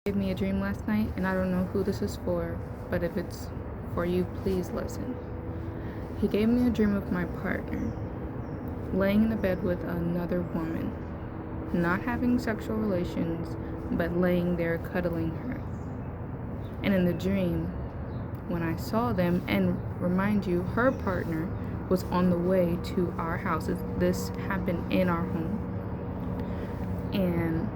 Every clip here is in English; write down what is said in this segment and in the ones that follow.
Gave me a dream last night, and I don't know who this is for, but if it's for you, please listen. He gave me a dream of my partner laying in the bed with another woman, not having sexual relations, but laying there cuddling her. And in the dream, when I saw them, and remind you, her partner was on the way to our house. This happened in our home. And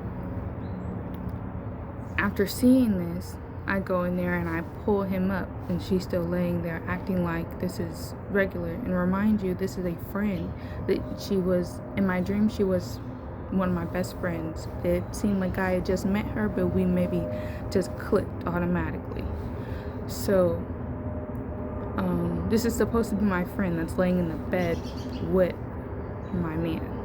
after seeing this, I go in there and I pull him up, and she's still laying there acting like this is regular. And remind you, this is a friend that she was, in my dream, she was one of my best friends. It seemed like I had just met her, but we maybe just clicked automatically. So this is supposed to be my friend that's laying in the bed with my man.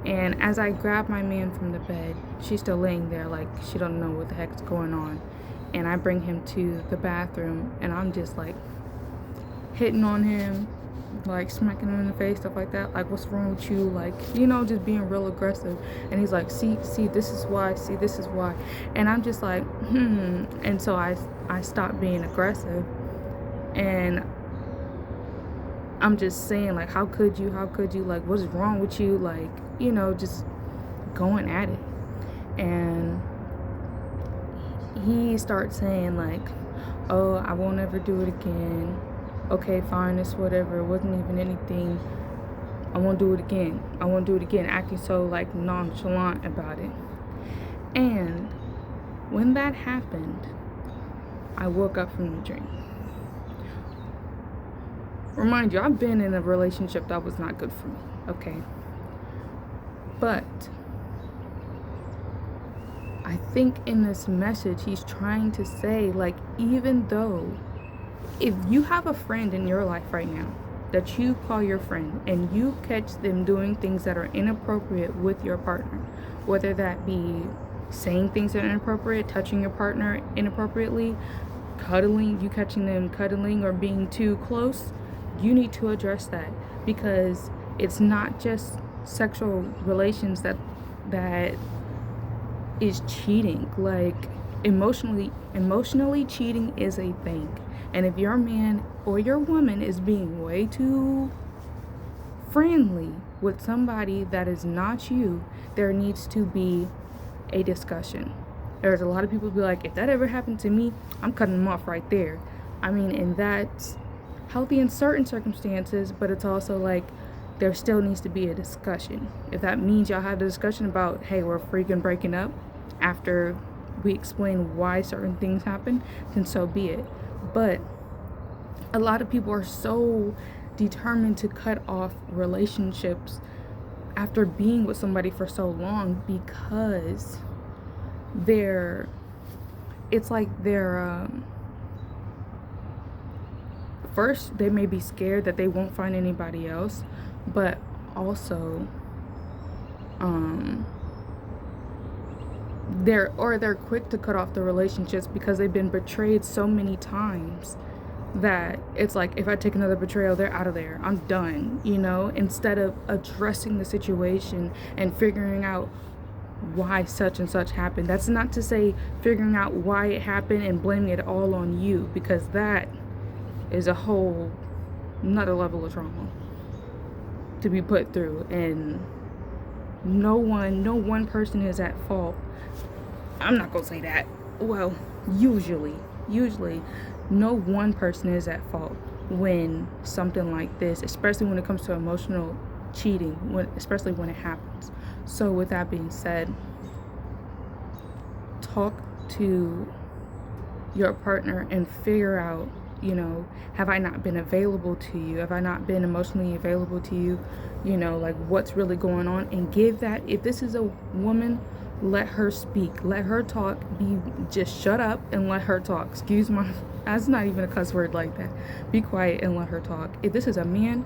And as I grab my man from the bed, she's still laying there like she don't know what the heck's going on. And I bring him to the bathroom, and I'm just like hitting on him, like smacking him in the face, stuff like that. Like, what's wrong with you? Like, just being real aggressive. And he's like, see, this is why, this is why. And I'm just like, And so I stopped being aggressive. And I'm just saying, like, how could you, like, what's wrong with you? Like, just going at it. And he starts saying, like, oh, I won't ever do it again. Okay, fine, it's whatever. It wasn't even anything. I won't do it again. Acting so, like, nonchalant about it. And when that happened, I woke up from the dream. Remind you, I've been in a relationship that was not good for me, okay? But I think in this message, he's trying to say, like, even though if you have a friend in your life right now that you call your friend and you catch them doing things that are inappropriate with your partner, whether that be saying things that are inappropriate, touching your partner inappropriately, you catching them cuddling or being too close, you need to address that, because it's not just sexual relations that is cheating. Like, emotionally cheating is a thing. And if your man or your woman is being way too friendly with somebody that is not you, there needs to be a discussion. There's a lot of people who be like, if that ever happened to me, I'm cutting them off right there. I mean, and that's healthy in certain circumstances, but it's also like there still needs to be a discussion. If that means y'all have a discussion about, hey, we're freaking breaking up after we explain why certain things happen, then so be it. But a lot of people are so determined to cut off relationships after being with somebody for so long, because it's like they're first, they may be scared that they won't find anybody else, but also they're quick to cut off the relationships because they've been betrayed so many times that it's like, if I take another betrayal, they're out of there, I'm done, instead of addressing the situation and figuring out why such and such happened. That's not to say figuring out why it happened and blaming it all on you, because that is a whole another level of trauma to be put through, and no one person is at fault. I'm not gonna say that. Well, usually no one person is at fault when something like this, especially when it comes to emotional cheating, especially when it happens. So with that being said, talk to your partner and figure out, have I not been available to you? Have I not been emotionally available to you? Like, what's really going on? And give that, if this is a woman, let her speak, let her talk. Just shut up and let her talk. Excuse my, that's not even a cuss word like that. Be quiet and let her talk. If this is a man,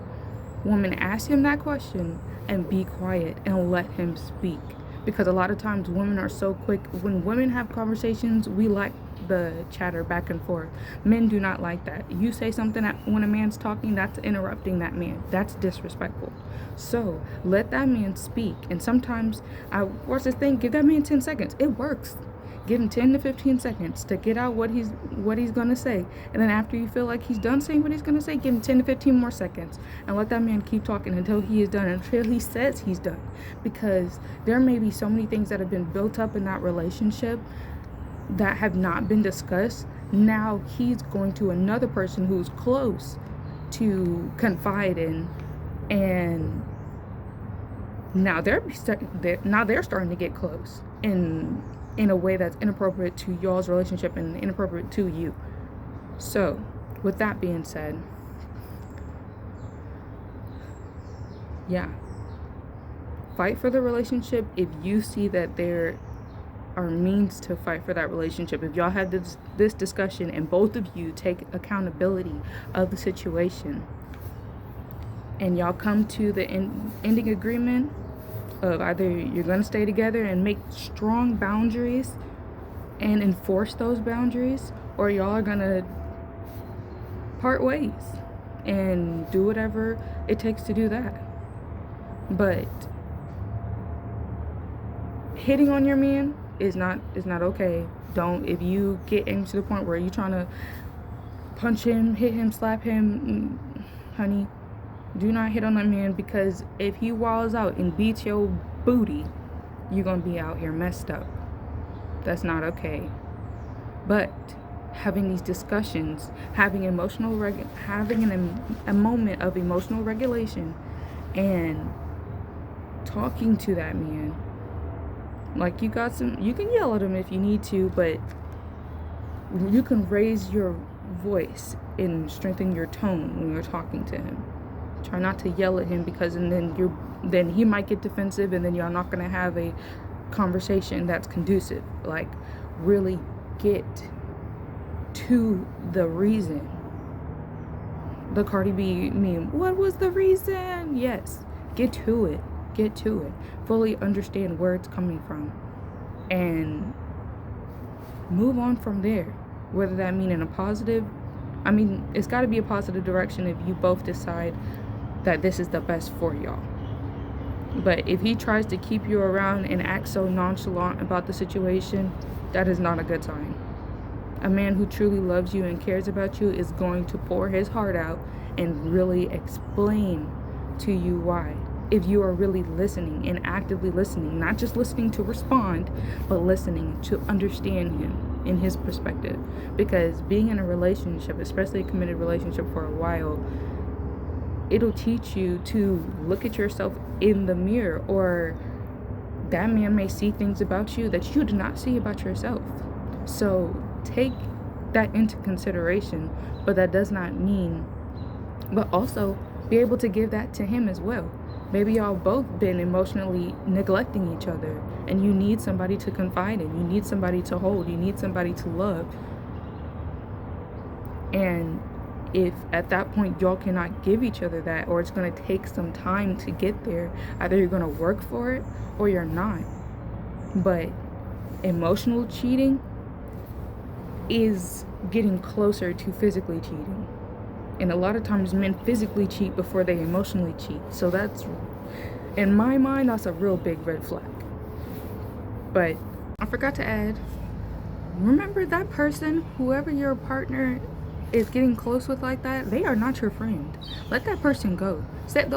woman, ask him that question and be quiet and let him speak. Because a lot of times women are so quick. When women have conversations, we like the chatter back and forth. Men do not like that. You say something when a man's talking, that's interrupting that man. That's disrespectful. So let that man speak. And sometimes I watch this thing, give that man 10 seconds. It works. Give him 10 to 15 seconds to get out what he's gonna say, and then after you feel like he's done saying what he's gonna say, give him 10 to 15 more seconds, and let that man keep talking until he is done, until he says he's done. Because there may be so many things that have been built up in that relationship that have not been discussed. Now he's going to another person who's close to confide in, and now they're starting to get close in a way that's inappropriate to y'all's relationship and inappropriate to you. So, with that being said, yeah, fight for the relationship if you see that there are means to fight for that relationship. If y'all had this discussion and both of you take accountability of the situation and y'all come to the ending agreement of either you're going to stay together and make strong boundaries and enforce those boundaries, or y'all are going to part ways and do whatever it takes to do that. But hitting on your man is not okay. Don't, if you get angry to the point where you're trying to punch him, hit him, slap him, honey, do not hit on that man, because if he walls out and beats your booty, you're gonna be out here messed up. That's not okay. But having these discussions, having a moment of emotional regulation, and talking to that man, like you can yell at him if you need to, but you can raise your voice and strengthen your tone when you're talking to him. Try not to yell at him, because then he might get defensive, and then you're not gonna have a conversation that's conducive. Like, really get to the reason. The Cardi B meme, what was the reason? Yes, get to it. Fully understand where it's coming from, and move on from there. Whether that mean in a positive, it's got to be a positive direction if you both decide that this is the best for y'all. But if he tries to keep you around and act so nonchalant about the situation, that is not a good sign. A man who truly loves you and cares about you is going to pour his heart out and really explain to you why. If you are really listening and actively listening, not just listening to respond, but listening to understand him in his perspective. Because being in a relationship, especially a committed relationship for a while, it'll teach you to look at yourself in the mirror, or that man may see things about you that you do not see about yourself. So take that into consideration, but that does not mean, but also be able to give that to him as well. Maybe y'all both been emotionally neglecting each other, and you need somebody to confide in, you need somebody to hold, you need somebody to love. And if at that point y'all cannot give each other that, or it's going to take some time to get there, either you're going to work for it or you're not. But emotional cheating is getting closer to physically cheating. And a lot of times men physically cheat before they emotionally cheat. So that's, in my mind, that's a real big red flag. But I forgot to add, remember that person, whoever your partner is getting close with like that, they are not your friend. Let that person go. Set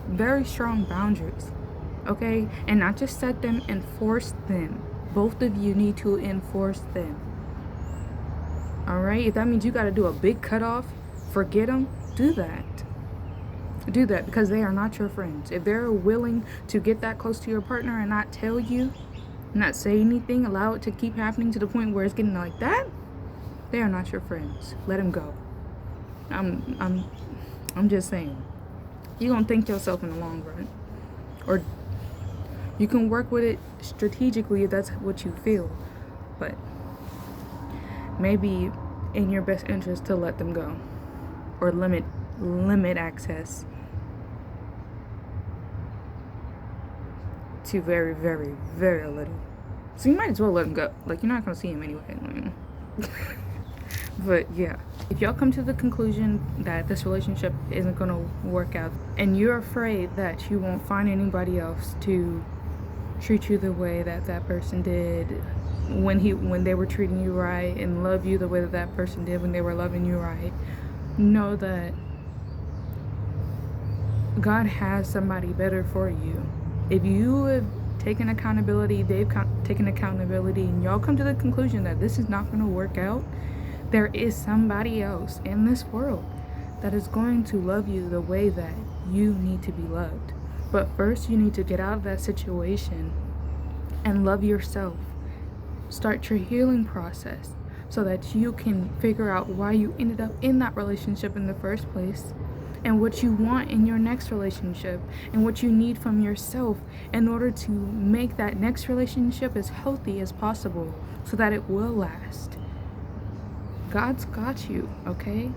very strong boundaries, okay? And not just set them, enforce them. Both of you need to enforce them. All right? If that means you got to do a big cutoff, forget them, do that. Do that, because they are not your friends. If they're willing to get that close to your partner and not tell you, not say anything, allow it to keep happening to the point where it's getting like that, they are not your friends. Let them go. I'm just saying. You're gonna thank yourself in the long run. Or you can work with it strategically if that's what you feel. But maybe in your best interest to let them go. Or limit access to very, very, very little. So you might as well let them go. Like, you're not gonna see him anyway. But yeah, if y'all come to the conclusion that this relationship isn't gonna work out, and you're afraid that you won't find anybody else to treat you the way that that person did, when they were treating you right, and love you the way that that person did when they were loving you right. Know that God has somebody better for you. If you have taken accountability, they've taken accountability, and y'all come to the conclusion that this is not going to work out, there is somebody else in this world that is going to love you the way that you need to be loved. But first, you need to get out of that situation and love yourself. Start your healing process so that you can figure out why you ended up in that relationship in the first place, and what you want in your next relationship, and what you need from yourself in order to make that next relationship as healthy as possible so that it will last. God's got you, okay?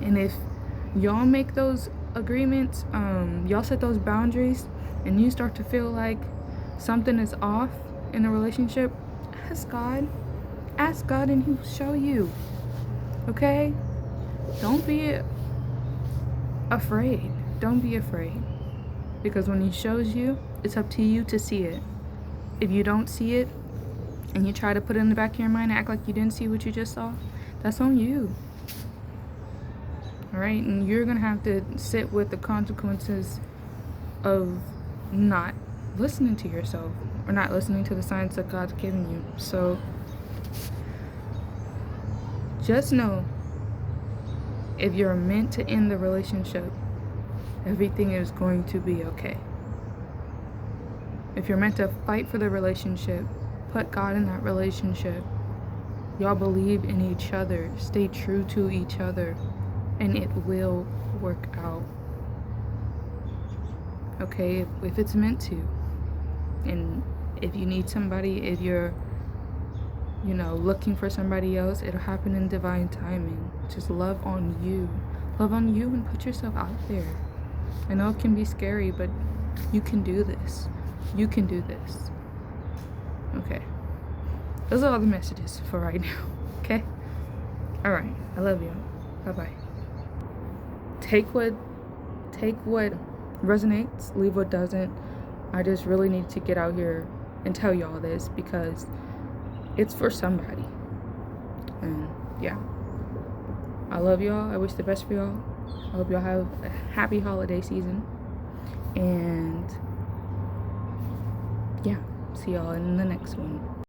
And if y'all make those agreements, y'all set those boundaries, and you start to feel like something is off in a relationship, ask God. Ask God and He will show you. Okay? Don't be afraid. Don't be afraid. Because when He shows you, it's up to you to see it. If you don't see it, and you try to put it in the back of your mind and act like you didn't see what you just saw, that's on you. Alright? And you're going to have to sit with the consequences of not listening to yourself, or not listening to the signs that God's giving you. So just know, if you're meant to end the relationship, everything is going to be okay. If you're meant to fight for the relationship, put God in that relationship. Y'all believe in each other. Stay true to each other, and it will work out. Okay? If it's meant to. And if you need somebody, if you're looking for somebody else, it'll happen in divine timing. Just love on you. Love on you and put yourself out there. I know it can be scary, but you can do this. You can do this. Okay. Those are all the messages for right now. Okay? Alright. I love you. Bye-bye. Take what resonates, leave what doesn't. I just really need to get out here and tell y'all this because it's for somebody. And yeah. I love y'all. I wish the best for y'all. I hope y'all have a happy holiday season. And yeah, see y'all in the next one.